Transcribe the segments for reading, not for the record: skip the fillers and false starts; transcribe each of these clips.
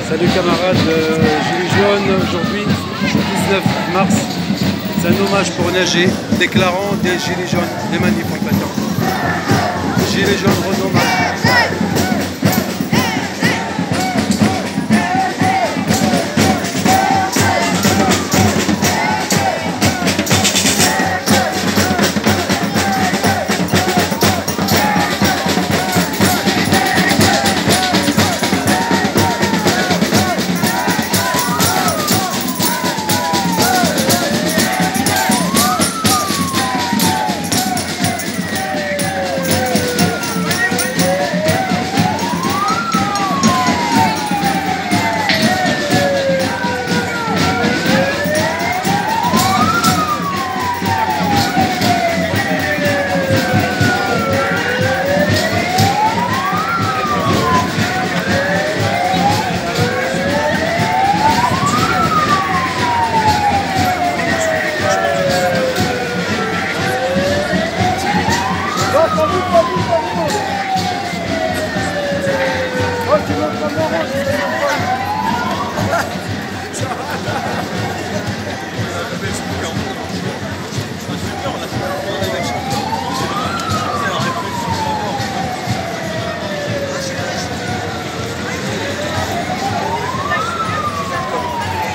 Salut camarades, Gilets jaunes aujourd'hui, le 19 mars. C'est un hommage pour nager, déclarant des gilets jaunes, des manifs en fait. Gilets jaunes rend hommage.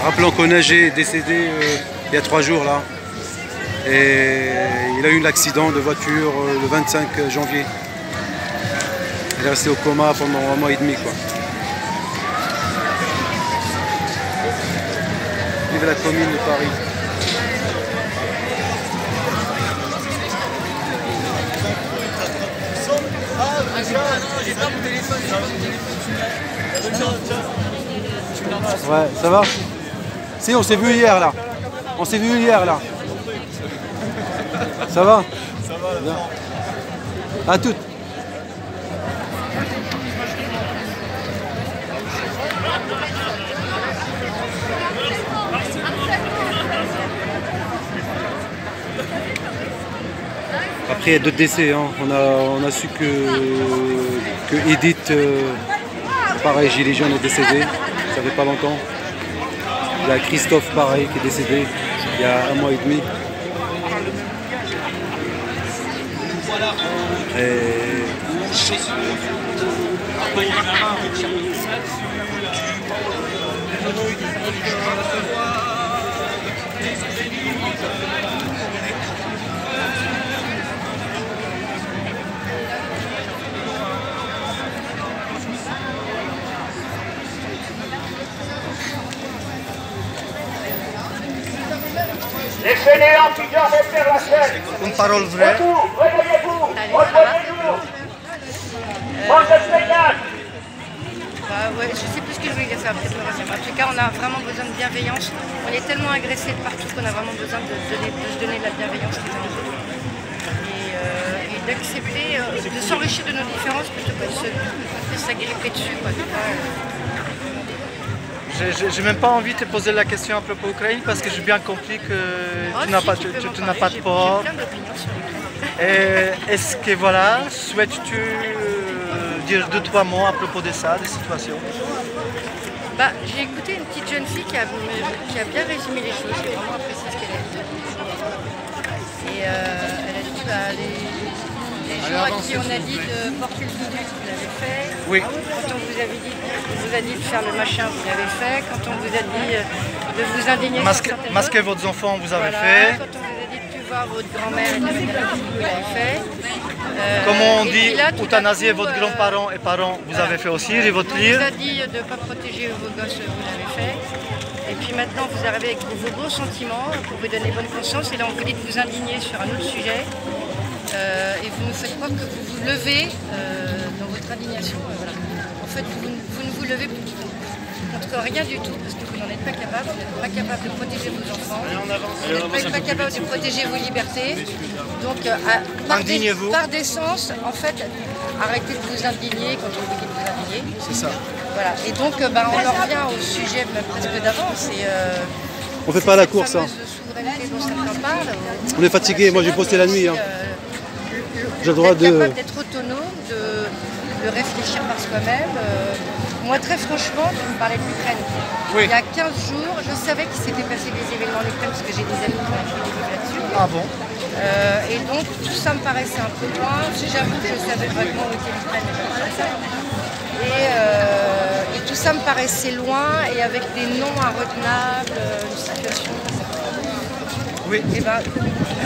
Rappelons qu'un nager est décédé il y a 3 jours là. Et il a eu un accident de voiture le 25 janvier. Il est resté au coma pendant 1 mois et demi quoi. Vive la commune de Paris. Ouais, ça va? Si, on s'est vu hier là. On s'est vu hier là. Ça va? Ça va. Bien. À toutes. Après, il y a d'autres décès. Hein. On a su que Edith, pareil, Gilets jaunes, est décédée. Ça fait pas longtemps. Il y a Christophe, pareil, qui est décédé il y a 1 mois et demi. Les fainéants qui doivent faire la scène. Une parole vraie. Réveillez-vous, rejoignez-nous. Bande de spectacles. Ouais, je sais plus ce que je voulais dire, ça va peut-être me rassurer. En tout cas, on a vraiment besoin de bienveillance. On est tellement agressés de partout qu'on a vraiment besoin de se donner de la bienveillance les uns aux autres. Et d'accepter, de s'enrichir de nos différences plutôt que de s'agripper dessus. Quoi. J'ai même pas envie de te poser la question à propos de l'Ukraine parce que j'ai bien compris que tu n'as pas de peur. J'ai plein d'opinions sur l'Ukraine. Est-ce que voilà, souhaites-tu dire 2-3 mots à propos de ça, des situations? Bah, j'ai écouté une petite jeune fille qui a bien résumé les choses, j'ai vraiment apprécié ce qu'elle a dit. Et elle a dit les gens à qui on a dit de porter le bidule, vous l'avez fait. Oui. Quand on vous a dit de faire le machin, vous l'avez fait. Quand on vous a dit de vous indigner sur certaines masquer choses, vos enfants, vous avez voilà. fait. Quand on vous a dit de plus voir votre grand-mère et de la mettre à la piscine, vous l'avez fait. Comment on et dit puis là, tout à euthanasier coup, votre grand-parent et parents, vous avez fait aussi, et votre on livre. vous a dit de ne pas protéger vos gosses, vous l'avez fait. Et puis maintenant, vous arrivez avec vos bons sentiments pour vous donner bonne conscience. Et là, on vous dit de vous indigner sur un autre sujet. Et vous nous faites croire que vous vous levez dans votre indignation. Voilà. En fait, vous ne vous levez contre rien du tout parce que vous n'en êtes pas capable. Vous n'êtes pas capable de protéger vos enfants. Vous n'êtes pas capable de protéger vos libertés. Donc, par décence, en fait, arrêtez de vous indigner quand on vous dit de vous indigner. C'est ça. Voilà. Et donc, on en revient au sujet même presque d'avant. On fait pas la course. Hein. On est fatigué. Moi, j'ai posté la nuit. Hein. J'ai le droit d'être capable d'être autonome, de réfléchir par soi-même. Moi, très franchement, je vous parlais de l'Ukraine. Oui. Il y a 15 jours, je savais qu'il s'était passé des événements en Ukraine parce que j'ai des amis qui ont écrit des livres là-dessus. Ah bon? Et donc, tout ça me paraissait un peu loin. J'avoue que je savais vaguement où était l'Ukraine, mais pas comme ça. Et tout ça me paraissait loin et avec des noms inretenables, une situation. Oui. Et ben,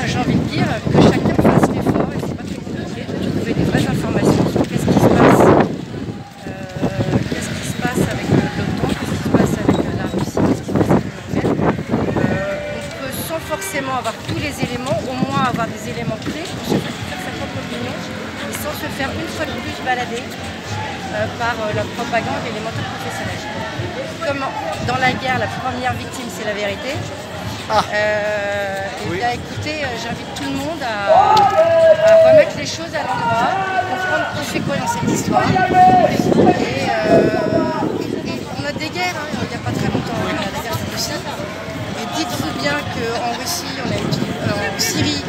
j'ai envie de dire que chacun fasse l'effort, et c'est pas très compliqué, de trouver des vraies informations sur qu'est-ce qui se passe. Qu'est-ce qui se passe avec l'OTAN, qu'est-ce qui se passe avec la Russie, qu'est-ce qui se passe avec l'Ukraine. On peut, sans forcément avoir tous les éléments, au moins avoir des éléments clés pour se faire sa propre opinion, et sans se faire une fois de plus balader par la propagande et les menteurs professionnels. Comme dans la guerre, la première victime, c'est la vérité. Oui. Bien, écoutez, j'invite tout le monde à remettre les choses à l'endroit, comprendre qui fait quoi dans cette histoire. Et on a des guerres, hein, il n'y a pas très longtemps, on a la guerre de Russie. Et dites-vous bien qu'en Russie, en Syrie,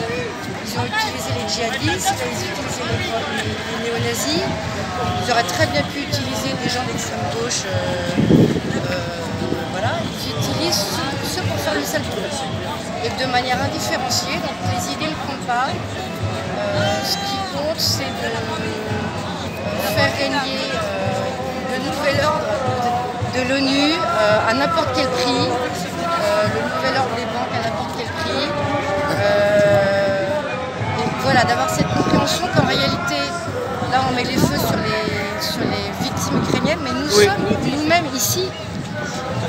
ils ont utilisé les djihadistes, ils ont utilisé les néo-nazis. Ils auraient très bien pu utiliser des gens d'extrême gauche. Voilà, ils utilisent ceux pour faire le sale tour. Et de manière indifférenciée, donc les idées ne comptent pas. Ce qui compte, c'est de faire régner le nouvel ordre de l'ONU à n'importe quel prix, le nouvel ordre des banques à n'importe quel prix. Et voilà, d'avoir cette compréhension qu'en réalité, là on met les feux sur les victimes ukrainiennes, mais nous sommes nous-mêmes ici.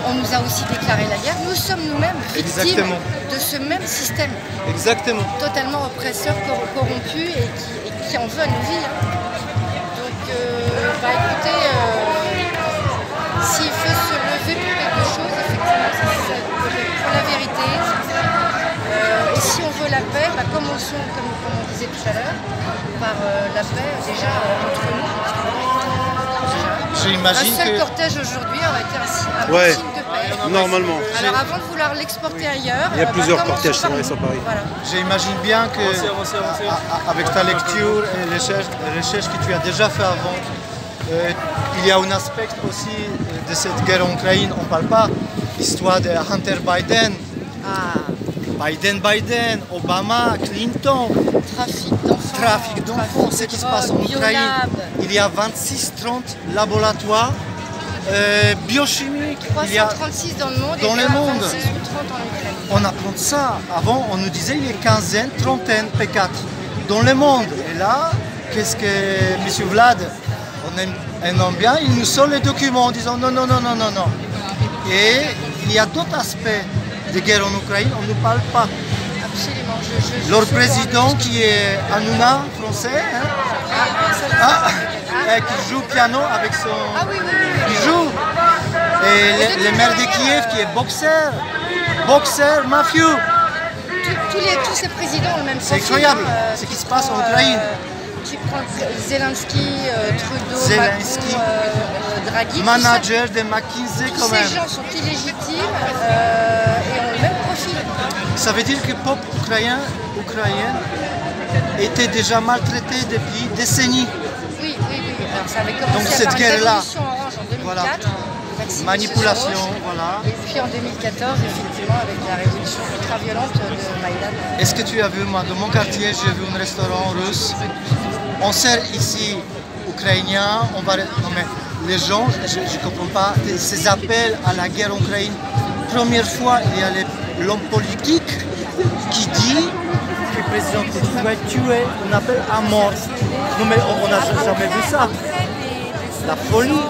On nous a aussi déclaré la guerre. Nous sommes nous-mêmes victimes de ce même système. Exactement. Totalement oppresseur, corrompu et qui en veut à nos vies. Donc, écoutez, s'il faut se lever pour quelque chose, effectivement, c'est pour la vérité. Et si on veut la paix, comme on disait tout à l'heure, par la paix déjà entre nous. J'imagine un seul que... cortège aujourd'hui aurait été un Ouais. signe de paix. Normalement. Alors avant de vouloir l'exporter ailleurs... Il y a plusieurs commençons cortèges, c'est par vrai, nous. sur Paris. Voilà. J'imagine bien que avec ta lecture et les recherches que tu as déjà fait avant, il y a un aspect aussi de cette guerre en Ukraine. On ne parle pas l'histoire de Hunter Biden. Biden, Obama, Clinton. Trafic d'enfants, ce qui se passe en Ukraine. Il y a 26-30 laboratoires biochimiques. 336 dans le monde et 26 ou 30 en Ukraine. On apprend ça. Avant, on nous disait il y a quinzaine, trentaine, P4 dans le monde. Et là, qu'est-ce que M. Vlad, on aime un homme bien, il nous sort les documents en disant non. Et il y a d'autres aspects de guerre en Ukraine, on ne nous parle pas. Absolument. Leur président qui est Hanouna, français, qui joue piano avec son... Il joue. Et le maire de Kiev qui est boxeur, mafieux. Tous ces présidents ont le même profil. C'est incroyable ce qui se passe en Ukraine. Tu prends Zelensky, Trudeau, Macron, Draghi. Manager de McKinsey quand même. Ces gens sont illégitimes et ont le même profil. Ça veut dire que le peuple ukrainien était déjà maltraité depuis des décennies. Oui. Alors, ça avait commencé Donc cette par guerre-là, la révolution orange en 2004. voilà. Maxime Manipulation, Roche, voilà. Et puis en 2014, effectivement, avec la révolution ultra-violente de Maïdan. Est-ce que tu as vu, moi, dans mon quartier, j'ai vu un restaurant russe. On sert ici ukrainien, on va... Non mais les gens, je ne comprends pas, ces appels à la guerre en Ukraine. Première fois, il y a l'homme politique qui dit que le président Poutine va être tué, on appelle à mort. Non mais on n'a jamais vu ça. La folie.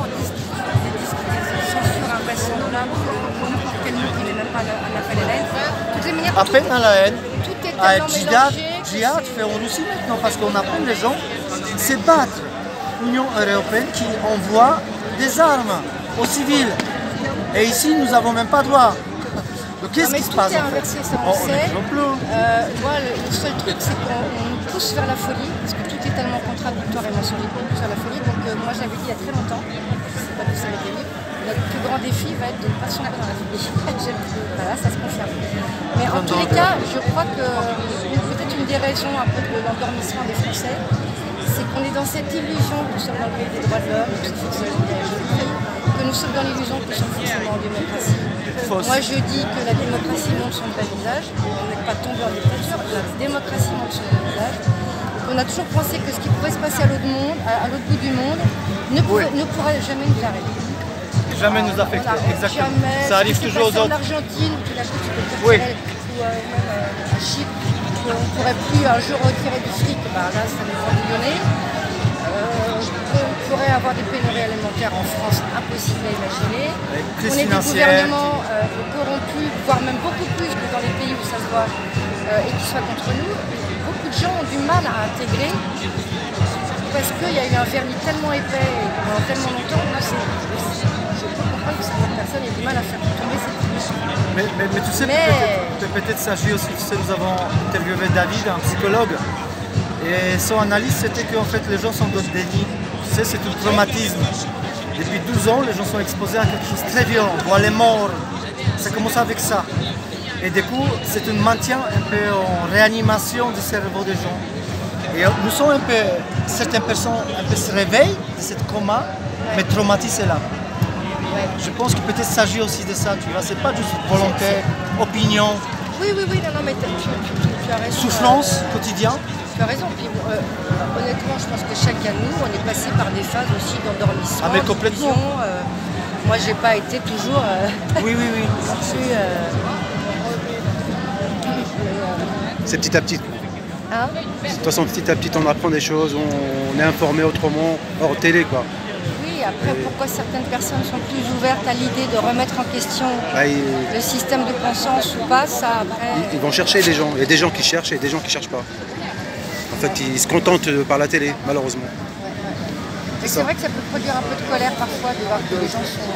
Appel à la haine. Djihad fait en Russie maintenant parce qu'on appelle les gens à se battre. L'Union européenne qui envoie des armes aux civils. Et ici, nous n'avons même pas droit. Donc qu'est-ce qui se passe en fait? Ça, on sait. Le seul truc, c'est qu'on nous pousse vers la folie, parce que tout est tellement contradictoire et mensonger qu'on pousse vers la folie. Donc moi, j'avais dit il y a très longtemps, je ne sais pas si ça a été dit, notre plus grand défi va être de ne pas sombrer dans la folie. Voilà, ça se confirme. Mais en tous les cas, je crois que peut-être une des raisons un peu de l'endormissement des Français, c'est qu'on est dans cette illusion que nous sommes dans le pays des droits de l'homme, que nous sommes dans l'illusion que nous sommes forcément en démocratie. Moi je dis que la démocratie montre son vrai visage, on n'est pas tombé en dictature, la démocratie montre son vrai visage. On a toujours pensé que ce qui pourrait se passer à l'autre bout du monde ne pourrait jamais nous arrêter. Jamais nous affecter, exactement. Jamais. Ça arrive toujours aux autres. En Argentine, ou même à Chypre, on ne pourrait plus un jour retirer du fric, là ça nous fait millionner. On pourrait avoir des pénuries alimentaires en France, impossible à imaginer. On est des gouvernements corrompus, voire même beaucoup plus que dans les pays où ça se voit et qui soient contre nous. Beaucoup de gens ont du mal à intégrer parce qu'il y a eu un vernis tellement épais pendant tellement longtemps que je peux comprendre que certaines personnes aient du mal à faire tomber cette illusion. Mais tu sais, peut-être s'agit aussi, tu sais, nous avons interviewé David, un psychologue, et son analyse c'était qu'en fait les gens sont dans le déni. Tu sais, c'est tout le traumatisme. Depuis 12 ans, les gens sont exposés à quelque chose de très violent, on voit les morts. Ça commence avec ça. Et du coup, c'est un maintien un peu en réanimation du cerveau des gens. Et nous sommes un peu, certaines personnes un peu se réveillent de cette coma, mais traumatisées là. Je pense que peut-être s'agit aussi de ça, tu vois, c'est pas juste volontaire, opinion. Oui, non, mais tu as raison. Souffrance quotidien. Tu as raison. Puis, honnêtement, je pense que chacun de nous, on est passé par des phases aussi d'endormissement. Ah mais complètement. Moi, j'ai pas été toujours. Oui. C'est petit à petit. Hein? De toute façon, petit à petit, on apprend des choses, on est informé autrement, hors télé, quoi. Oui, après, pourquoi certaines personnes sont plus ouvertes à l'idée de remettre en question le système de conscience ou pas, ça après... Ils vont chercher les gens. Il y a des gens qui cherchent et des gens qui ne cherchent pas. En fait, ils se contentent par la télé, malheureusement. C'est vrai que ça peut produire un peu de colère parfois de voir que les gens sont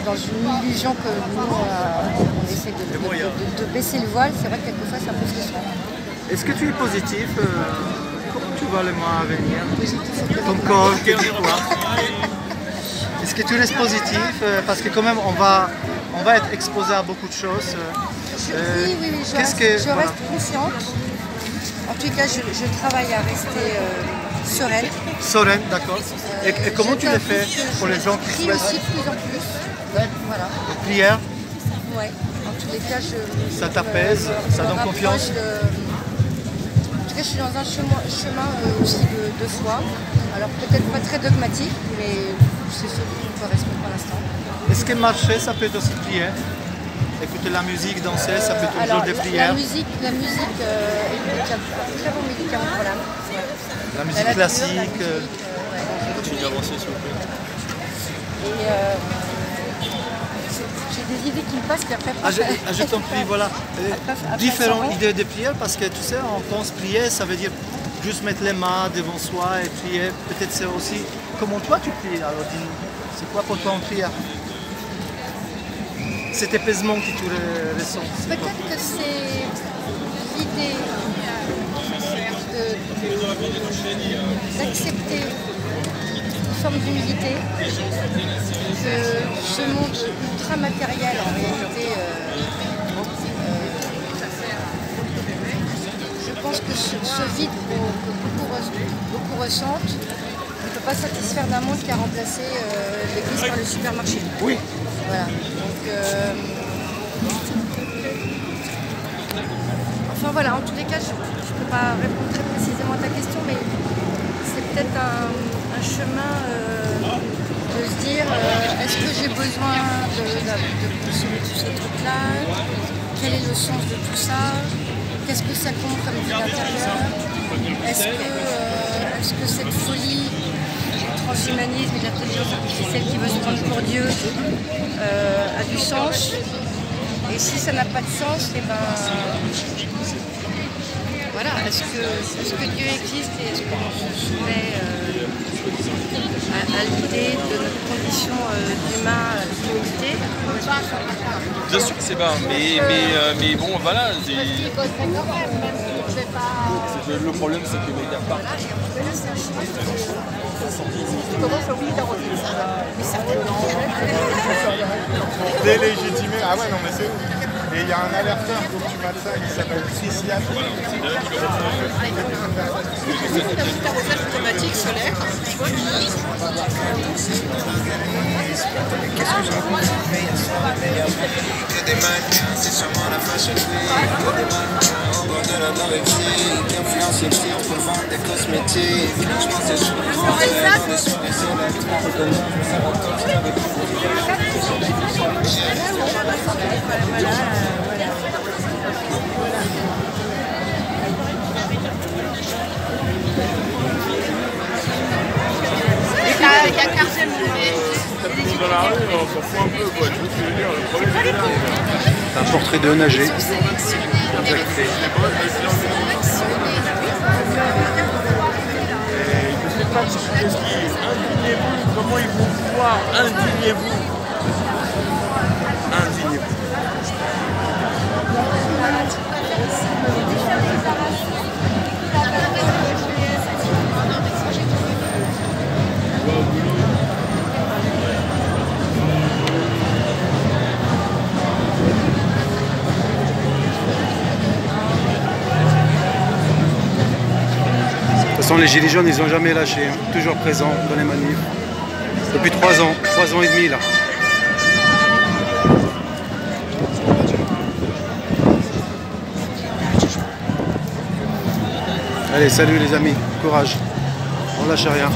dans une illusion que nous, on essaie de baisser le voile. C'est vrai que quelquefois, ça peut se faire. Est-ce que tu es positif? Comment tu vois le mois à venir? Ton corps, tes quoi? Est-ce que tu restes positif? Parce que quand même, on va être exposé à beaucoup de choses. Oui, je reste confiante. En tout cas, je travaille à rester sereine. Sereine, d'accord. Et comment tu le fais pour les gens qui souhaitent? Aussi de plus en plus. Voilà. Prière? Oui. En tous les cas, ça t'apaise, ça donne confiance. En tout cas, je suis dans un chemin aussi de foi. Alors peut-être pas très dogmatique, mais c'est ce qui me correspond pour l'instant. Est-ce que marcher, ça peut être aussi prière? Écouter la musique, danser, ça peut être toujours des prières? La musique est un très bon médicament pour l'âme. La musique classique. Continue d'avancer s'il vous plaît. Et j'ai des idées qui me passent, puis après... je t'en prie, voilà. Différentes idées de prière, parce que tu sais, on pense prier, ça veut dire juste mettre les mains devant soi et prier. Peut-être c'est aussi comment toi tu pries. Alors dis-nous, c'est quoi pour toi en prière? Cet apaisement que tu ressens. Peut-être que c'est l'idée d'accepter une forme d'humilité, que ce monde ultra matériel en réalité, je pense que ce vide que beaucoup ressentent ne peut pas satisfaire d'un monde qui a remplacé l'église par le supermarché. Oui. Voilà. Donc, enfin voilà, en tous les cas, je ne peux pas répondre très précisément à ta question, mais c'est peut-être un chemin de se dire est-ce que j'ai besoin de consommer tous ces trucs-là? Quel est le sens de tout ça? Qu'est-ce que ça compte comme vie d'intérieur? Est-ce que cette folie du transhumanisme et de l'intelligence artificielle qui veut se prendre pour Dieu a du sens? Et si ça n'a pas de sens, et ben voilà, est-ce que Dieu existe et est-ce qu'on se soumet à l'idée de notre condition d'humain à l'humanité? Bien sûr que c'est pas, mais bon voilà. Le problème c'est que les médias partent. Tu commences à oublier ta routine, ça. Mais certainement. Délégitimé. Ah ouais, non mais c'est ouf. Et il y a un alerteur donc, du matin qui s'appelle Christian. Arrosage automatique solaire. Qu'est-ce que je raconte? Que des mannequins, c'est sûrement la fashion week. Que des mannequins au bord de l'anorexie. Qui influencent le prix, on peut vendre des cosmétiques. Je pense que je suis le grand frère dans les soirées solaires. Il y a 15 Dans la rue, on s'en fout un peu, quoi. Tu vois ce que je veux dire? Le problème, c'est là. C'est un portrait de nager. Je sais pas qu'est-ce qui est. Indignez-vous, comment ils vont pouvoir? Indignez-vous. Indignez-vous. De toute façon, les Gilets jaunes, ils n'ont jamais lâché, hein. Toujours présents dans les manifs. Depuis 3 ans et demi là. Allez, salut les amis, courage, on lâche rien.